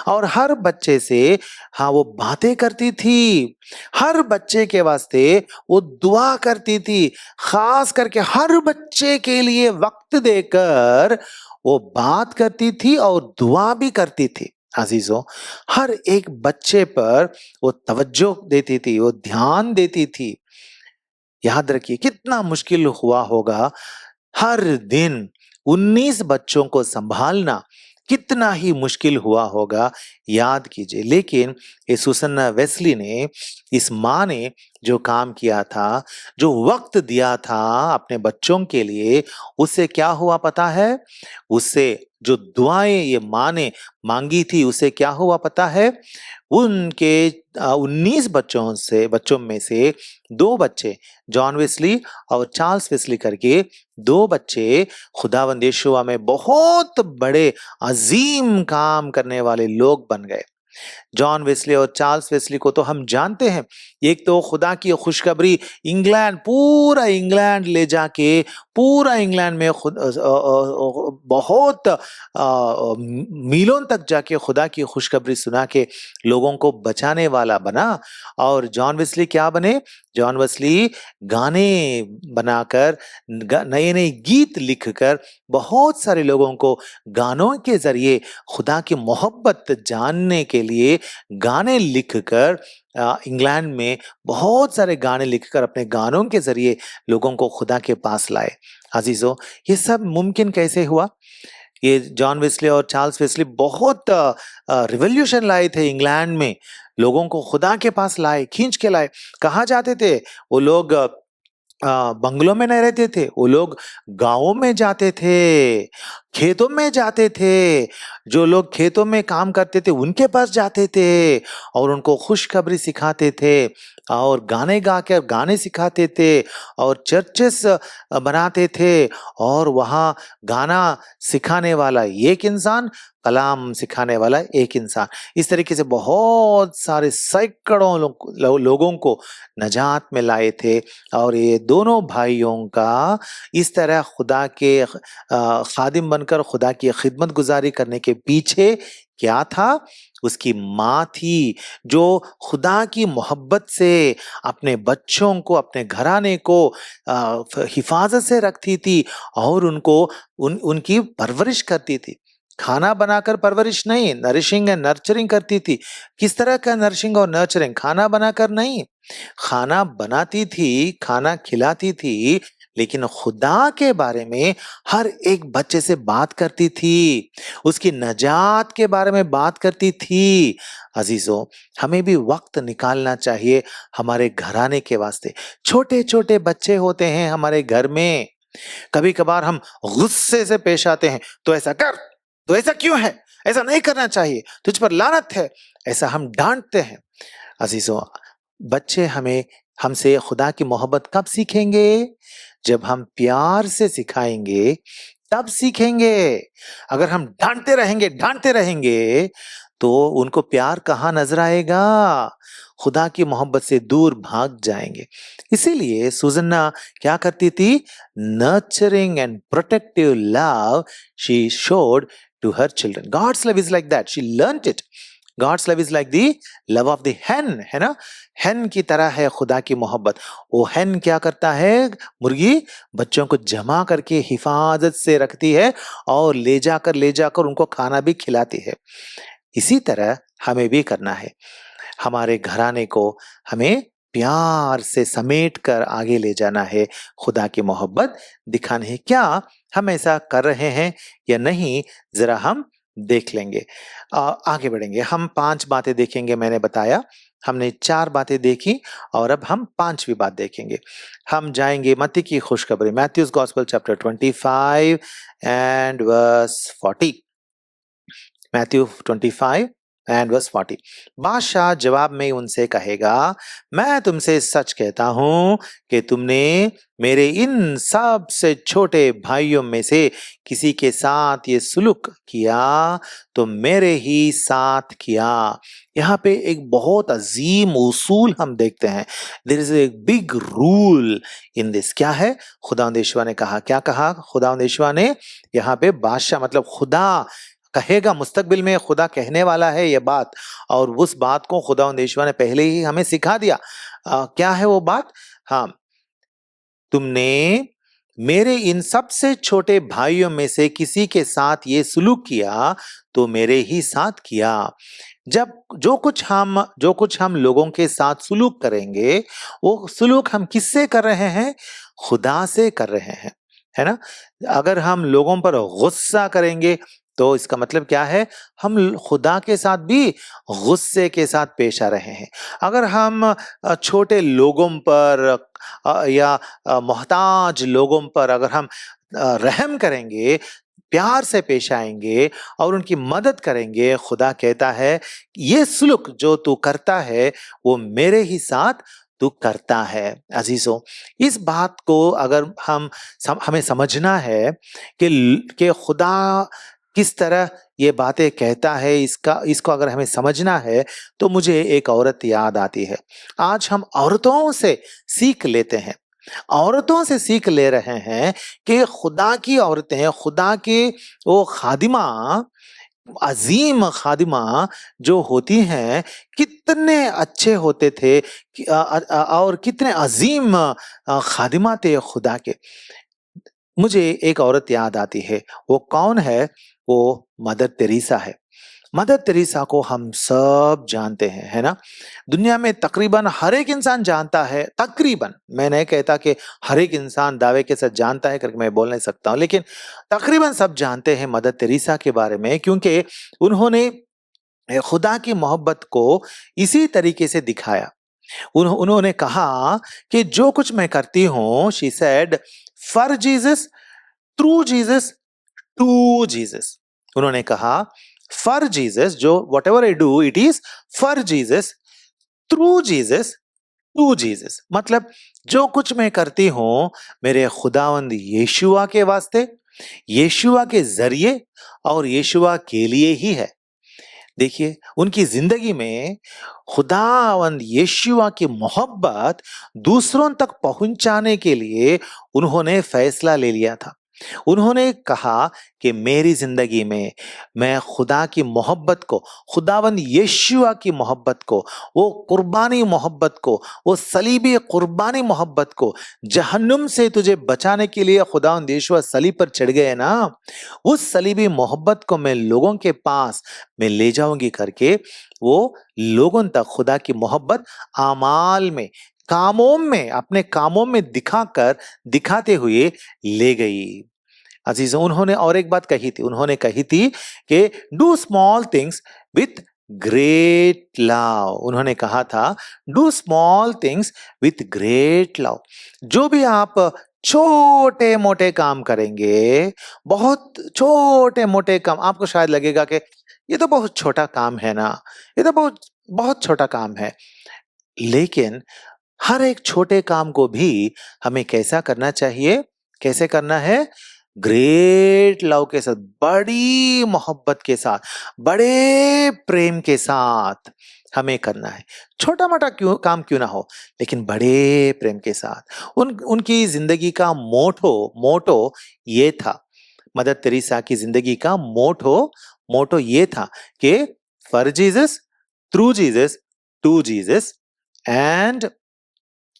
और हर बच्चे से वो बातें करती थी। हर बच्चे के वास्ते वो दुआ करती थी, खास करके हर बच्चे के लिए वक्त देकर वो बात करती थी और दुआ भी करती थी। अजीजों, हर एक बच्चे पर वो तवज्जो देती थी, वो ध्यान देती थी। याद रखिए कितना मुश्किल हुआ होगा हर दिन 19 बच्चों को संभालना, कितना ही मुश्किल हुआ होगा, याद कीजिए। लेकिन ये सुसन्ना वेस्ली ने, इस माँ ने जो काम किया था, जो वक्त दिया था अपने बच्चों के लिए, उससे क्या हुआ पता है? उससे जो दुआएं ये माँ ने मांगी थी, उससे क्या हुआ पता है? उनके 19 बच्चों में से 2 बच्चे, जॉन वेस्ली और चार्ल्स वेस्ली करके 2 बच्चे खुदावंद यीशुआ में बहुत बड़े अजीम काम करने वाले लोग बन गए। जॉन वेस्ली और चार्ल्स वेस्ली को तो हम जानते हैं एक तो खुदा की खुशखबरी इंग्लैंड, पूरा इंग्लैंड ले जाके, पूरा इंग्लैंड में बहुत मीलों तक जाके खुदा की खुशखबरी सुना के लोगों को बचाने वाला बना। और जॉन वेस्ली क्या बने? जॉन वेस्ली गाने बनाकर, नए नए गीत लिखकर बहुत सारे लोगों को गानों के जरिए खुदा की मोहब्बत जानने के लिए गाने लिखकर इंग्लैंड में बहुत सारे गाने लिखकर अपने गानों के जरिए लोगों को खुदा के पास लाए। अजीजों, ये सब मुमकिन कैसे हुआ? ये जॉन वेस्ले और चार्ल्स वेस्ले बहुत रिवॉल्यूशन लाए थे इंग्लैंड में, लोगों को खुदा के पास लाए, खींच के लाए। कहाँ जाते थे वो लोग? बंगलों में नहीं रहते थे वो लोग, गांवों में जाते थे, खेतों में जाते थे। जो लोग खेतों में काम करते थे उनके पास जाते थे और उनको खुशखबरी सिखाते थे और गाने गा कर गाने सिखाते थे और चर्चेस बनाते थे। और वहाँ गाना सिखाने वाला एक इंसान, कलाम सिखाने वाला एक इंसान, इस तरीके से बहुत सारे सैकड़ों लोगों को नजात में लाए थे। और ये दोनों भाइयों का इस तरह खुदा के खादिम बनकर खुदा की खिदमत गुजारी करने के पीछे क्या था? उसकी माँ थी जो खुदा की मोहब्बत से अपने बच्चों को, अपने घराने को हिफाजत से रखती थी और उनको उनकी परवरिश करती थी। खाना बनाकर परवरिश नहीं, नरिशिंग एंड नर्चरिंग करती थी। किस तरह का नरिशिंग और नर्चरिंग? खाना बनाकर नहीं, खाना बनाती थी, खाना खिलाती थी, लेकिन खुदा के बारे में हर एक बच्चे से बात करती थी, उसकी नजात के बारे में बात करती थी। अजीजों, हमें भी वक्त निकालना चाहिए हमारे घराने के वास्ते। छोटे छोटे बच्चे होते हैं हमारे घर में, कभी कभार हम गुस्से से पेश आते हैं, तो ऐसा कर, तो ऐसा क्यों है, ऐसा नहीं करना चाहिए, तुझ पर लानत है, ऐसा हम डांटते हैं। अजीजों, बच्चे हमसे खुदा की मोहब्बत कब सीखेंगे? जब हम प्यार से सिखाएंगे तब सीखेंगे। अगर हम डांटते रहेंगे तो उनको प्यार कहाँ नजर आएगा? खुदा की मोहब्बत से दूर भाग जाएंगे। इसीलिए सुजन्ना क्या करती थी? Nurturing and protective love she showed to her children. God's love is like that. She learnt it. God's love is like the love of the hen, है ना? hen की तरह है खुदा की मोहब्बत। वो hen क्या करता है? मुर्गी बच्चों को जमा करके हिफाजत से रखती है और ले जाकर उनको खाना भी खिलाती है। इसी तरह हमें भी करना है। हमारे घराने को हमें प्यार से समेट कर आगे ले जाना है, खुदा की मोहब्बत दिखाने है। क्या हम ऐसा कर रहे हैं या नहीं, जरा हम देख लेंगे। आगे बढ़ेंगे, हम 5 बातें देखेंगे। मैंने बताया हमने 4 बातें देखी और अब हम 5वीं बात देखेंगे। हम जाएंगे मत्ती की खुशखबरी, Matthew's gospel chapter 25 and verse 40। Matthew 25 and verse 40। बादशाह जवाब में उनसे कहेगा, मैं तुमसे सच कहता हूं कि तुमने मेरे इन सबसे छोटे भाइयों में से किसी के साथ ये सुलूक किया तो मेरे ही साथ किया। यहाँ पे एक बहुत अजीम उसूल हम देखते हैं। There is a big rule in this. क्या है? खुदावंद ने कहा, क्या कहा खुदावंद ने? यहाँ पे बादशाह मतलब खुदा कहेगा, मुस्तकबिल में खुदा कहने वाला है ये बात, और उस बात को खुदावंद ने पहले ही हमें सिखा दिया। क्या है वो बात? हाँ, तुमने मेरे इन सबसे छोटे भाइयों में से किसी के साथ ये सुलूक किया तो मेरे ही साथ किया। जब जो कुछ हम लोगों के साथ सुलूक करेंगे, वो सुलूक हम किससे कर रहे हैं? खुदा से कर रहे हैं, है ना? अगर हम लोगों पर गुस्सा करेंगे तो इसका मतलब क्या है? हम खुदा के साथ भी गुस्से के साथ पेश आ रहे हैं। अगर हम छोटे लोगों पर या मोहताज लोगों पर अगर हम रहम करेंगे, प्यार से पेश आएंगे और उनकी मदद करेंगे, खुदा कहता है ये सुलूक जो तू करता है वो मेरे ही साथ तू करता है। अजीजों, इस बात को अगर हमें समझना है कि खुदा किस तरह ये बातें कहता है, इसको अगर हमें समझना है तो मुझे एक औरत याद आती है। आज हम औरतों से सीख लेते हैं, औरतों से सीख ले रहे हैं कि खुदा की औरतें, खुदा की वो खादिमा, अजीम खादिमा जो होती हैं, कितने अच्छे होते थे और कितने अजीम खादिमा थे खुदा के। मुझे एक औरत याद आती है, वो कौन है? वो मदर तेरेसा है। मदर तेरेसा को हम सब जानते हैं, है ना? दुनिया में तकरीबन हर एक इंसान जानता है, तकरीबन, मैं नहीं कहता कि हर एक इंसान दावे के साथ जानता है करके मैं बोल नहीं सकता हूं, लेकिन तकरीबन सब जानते हैं मदर तेरेसा के बारे में, क्योंकि उन्होंने खुदा की मोहब्बत को इसी तरीके से दिखाया। उन्होंने कहा कि जो कुछ मैं करती हूं, she said, for Jesus, through Jesus, to Jesus. उन्होंने कहा फॉर जीसस, जो whatever I do it is for Jesus, through Jesus, to Jesus. मतलब जो कुछ मैं करती हूं मेरे खुदावंद यीशुआ के वास्ते, यीशुआ के जरिए और यीशुआ के लिए ही है। देखिए, उनकी जिंदगी में खुदावंद यीशुआ की मोहब्बत दूसरों तक पहुंचाने के लिए उन्होंने फैसला ले लिया था। उन्होंने कहा कि मेरी जिंदगी में मैं खुदा की मोहब्बत को, खुदावंद यीशुआ की मोहब्बत को, वो कुर्बानी मोहब्बत को, वो सलीबी कुर्बानी मोहब्बत को, जहन्नुम से तुझे बचाने के लिए खुदावंद यीशुआ सलीब पर चढ़ गए ना, उस सलीबी मोहब्बत को मैं लोगों के पास मैं ले जाऊंगी करके वो लोगों तक खुदा की मोहब्बत आमाल में, कामों में, अपने कामों में दिखाते हुए ले गई। अजीजों, उन्होंने और एक बात कही थी, उन्होंने कही थी कि do small things with great love. उन्होंने कहा था do small things with great love. जो भी आप छोटे मोटे काम करेंगे, बहुत छोटे मोटे काम, आपको शायद लगेगा कि ये तो बहुत छोटा काम है ना, ये तो बहुत बहुत छोटा काम है, लेकिन हर एक छोटे काम को भी हमें कैसा करना चाहिए? कैसे करना है? ग्रेट लव के साथ, बड़ी मोहब्बत के साथ, बड़े प्रेम के साथ हमें करना है। छोटा मोटा काम क्यों ना हो, लेकिन बड़े प्रेम के साथ। उनकी जिंदगी का मोटो मोटो ये था, मदर तेरेसा की जिंदगी का मोटो ये था कि for Jesus, through Jesus, to Jesus, and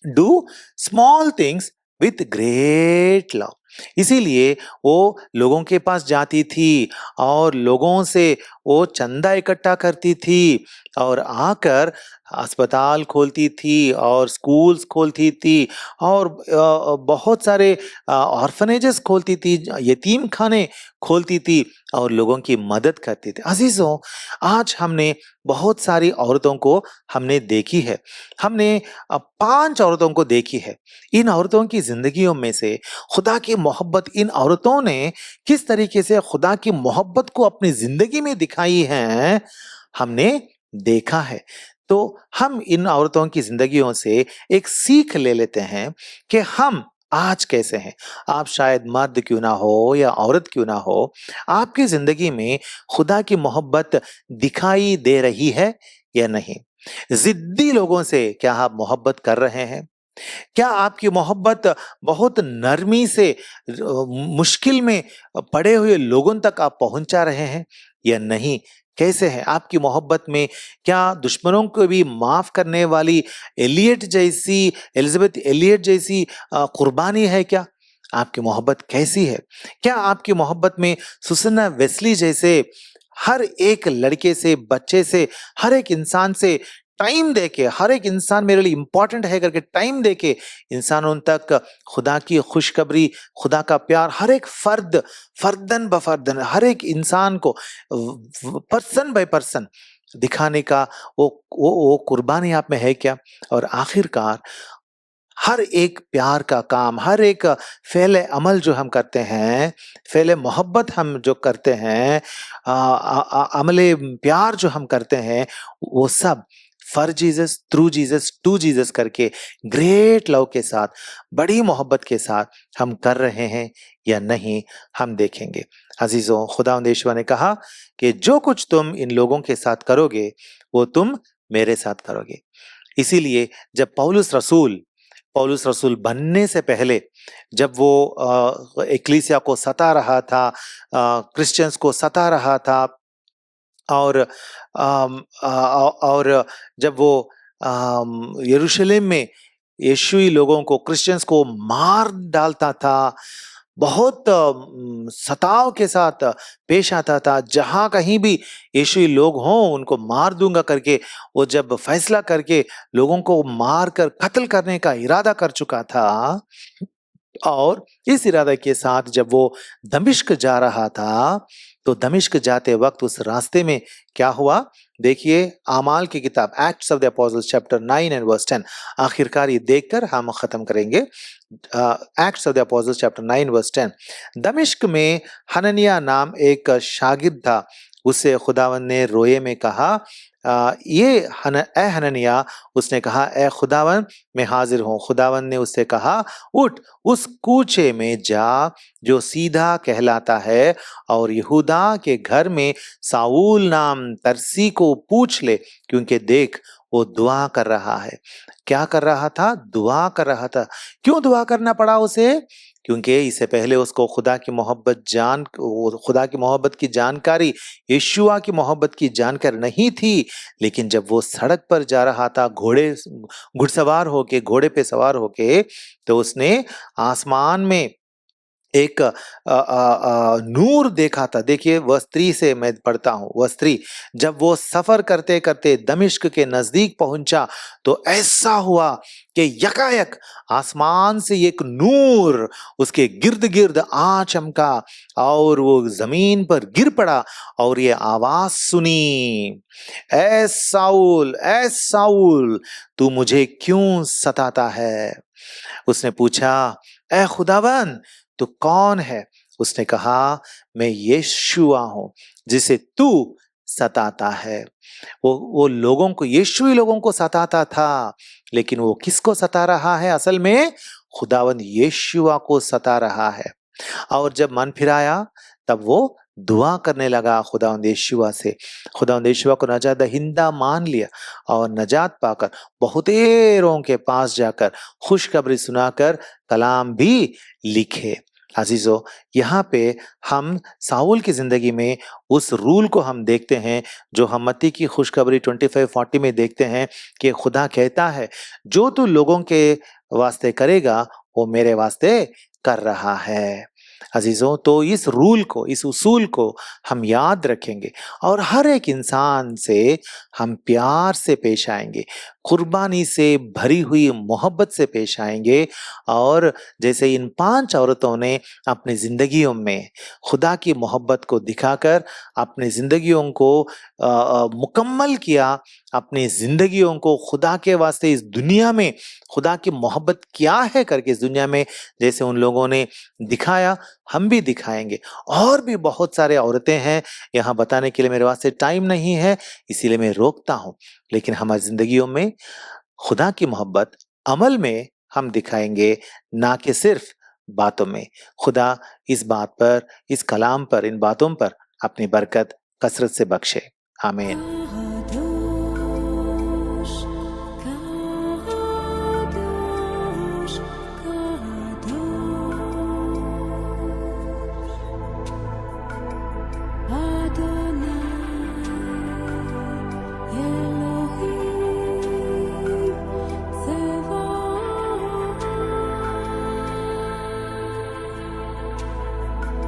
do small things with great love. इसीलिए वो लोगों के पास जाती थी और लोगों से वो चंदा इकट्ठा करती थी और आकर अस्पताल खोलती थी और स्कूल्स खोलती थी और बहुत सारे ऑर्फनेजेस खोलती थी, यतीम खाने खोलती थी और लोगों की मदद करती थी। अजीजों, आज हमने बहुत सारी औरतों को हमने देखी है, हमने 5 औरतों को देखी है। इन औरतों की जिंदगियों में से खुदा की मोहब्बत, इन औरतों ने किस तरीके से खुदा की मोहब्बत को अपनी जिंदगी में दिखाई है, हमने देखा है। तो हम इन औरतों की जिंदगियों से एक सीख ले लेते हैं कि हम आज कैसे हैं। आप शायद मर्द क्यों ना हो या औरत क्यों ना हो, आपकी जिंदगी में खुदा की मोहब्बत दिखाई दे रही है या नहीं? जिद्दी लोगों से क्या आप मोहब्बत कर रहे हैं? क्या आपकी मोहब्बत बहुत नरमी से मुश्किल में पड़े हुए लोगों तक आप पहुंचा रहे हैं या नहीं? कैसे है आपकी मोहब्बत में? क्या दुश्मनों को भी माफ करने वाली एलिजाबेथ एलियट जैसी कुर्बानी है क्या? आपकी मोहब्बत कैसी है? क्या आपकी मोहब्बत में सुसन्ना वेस्ली जैसे हर एक लड़के से, बच्चे से, हर एक इंसान से टाइम देके, हर एक इंसान मेरे लिए इंपॉर्टेंट है करके टाइम देके इंसानों तक खुदा की खुशखबरी, खुदा का प्यार, हर एक फर्द, फर्दन ब फर्दन, हर एक इंसान को पर्सन बाय पर्सन दिखाने का वो कुर्बानी आप में है क्या? और आखिरकार हर एक प्यार का काम, हर एक फ़ेल अमल जो हम करते हैं, फ़ेल मोहब्बत हम जो करते हैं, अमले प्यार जो हम करते हैं, वो सब for Jesus, through Jesus, to Jesus करके ग्रेट लव के साथ, बड़ी मोहब्बत के साथ हम कर रहे हैं या नहीं, हम देखेंगे। अजीजों, खुदावंद यीशुआ ने कहा कि जो कुछ तुम इन लोगों के साथ करोगे वो तुम मेरे साथ करोगे। इसीलिए जब पौलुस रसूल बनने से पहले, जब वो एक्लीसिया को सता रहा था, क्रिश्चियंस को सता रहा था, और और जब वो यरूशलेम में यीशुई लोगों को, क्रिश्चियंस को मार डालता था, बहुत सताव के साथ पेश आता था, जहां कहीं भी यीशुई लोग हों उनको मार दूंगा करके वो जब फैसला करके लोगों को मार कर कत्ल करने का इरादा कर चुका था, और इस इरादे के साथ जब वो दमिश्क जा रहा था, तो दमिश्क जाते वक्त उस रास्ते में क्या हुआ, देखिए आमाल की किताब, Acts of the Apostles chapter 9 and verse 10। आखिरकार ये देखकर हम खत्म करेंगे। Acts of the Apostles chapter 9 verse 10। दमिश्क में हननिया नाम एक शागिर्द था। उससे खुदावंद ने रोए में कहा, ए हननिया, उसने कहा, ए खुदावंद मैं हाजिर हूँ। खुदावंद ने उससे कहा, उठ उस कूचे में जा जो सीधा कहलाता है, और यहूदा के घर में साऊल नाम तरसी को पूछ ले, क्योंकि देख वो दुआ कर रहा है। क्या कर रहा था? दुआ कर रहा था। क्यों दुआ करना पड़ा उसे? क्योंकि इससे पहले उसको खुदा की मोहब्बत की जानकारी, यीशुआ की मोहब्बत की जानकारी नहीं थी। लेकिन जब वो सड़क पर जा रहा था घुड़सवार होके, घोड़े पे सवार होके, तो उसने आसमान में एक नूर देखा था। देखिए वर्स 3 से मैं पढ़ता हूँ, वर्स 3। जब वो सफर करते करते दमिश्क के नजदीक पहुंचा, तो ऐसा हुआ कि यकायक आसमान से एक नूर उसके गिर्द गिर्द आ चमका, और वो जमीन पर गिर पड़ा, और ये आवाज सुनी, ऐ साउल तू मुझे क्यों सताता है? उसने पूछा, ऐ खुदावन तू कौन है? उसने कहा, मैं यीशुआ हूं जिसे तू सताता है। वो लोगों को, यीशु ही लोगों को सताता था, लेकिन वो किसको सता रहा है? असल में खुदावंद यीशुआ को सता रहा है। और जब मन फिराया, तब वो दुआ करने लगा खुदावंद यीशुआ से। खुदावंद यीशुआ को नजात दहिंदा मान लिया, और नजात पाकर बहुतेरों के पास जाकर खुशखबरी सुनाकर कलाम भी लिखे। अजीजों, यहाँ पे हम साउल की जिंदगी में उस रूल को हम देखते हैं जो हम मत्ती की खुशखबरी 25:40 में देखते हैं कि खुदा कहता है, जो तू लोगों के वास्ते करेगा वो मेरे वास्ते कर रहा है। अजीजों, तो इस रूल को, इस उसूल को हम याद रखेंगे, और हर एक इंसान से हम प्यार से पेश आएंगे, कुर्बानी से भरी हुई मोहब्बत से पेश आएंगे। और जैसे इन 5 औरतों ने अपनी जिंदगियों में खुदा की मोहब्बत को दिखाकर अपनी जिंदगियों को मुकम्मल किया, अपनी जिंदगियों को खुदा के वास्ते इस दुनिया में खुदा की मोहब्बत क्या है करके इस दुनिया में जैसे उन लोगों ने दिखाया, हम भी दिखाएंगे। और भी बहुत सारे औरतें हैं, यहाँ बताने के लिए मेरे वास्ते टाइम नहीं है, इसीलिए मैं रोकता हूँ। लेकिन हमारी जिंदगियों में खुदा की मोहब्बत अमल में हम दिखाएंगे, ना कि सिर्फ बातों में। खुदा इस बात पर, इस कलाम पर, इन बातों पर अपनी बरकत कसरत से बख्शे। आमीन।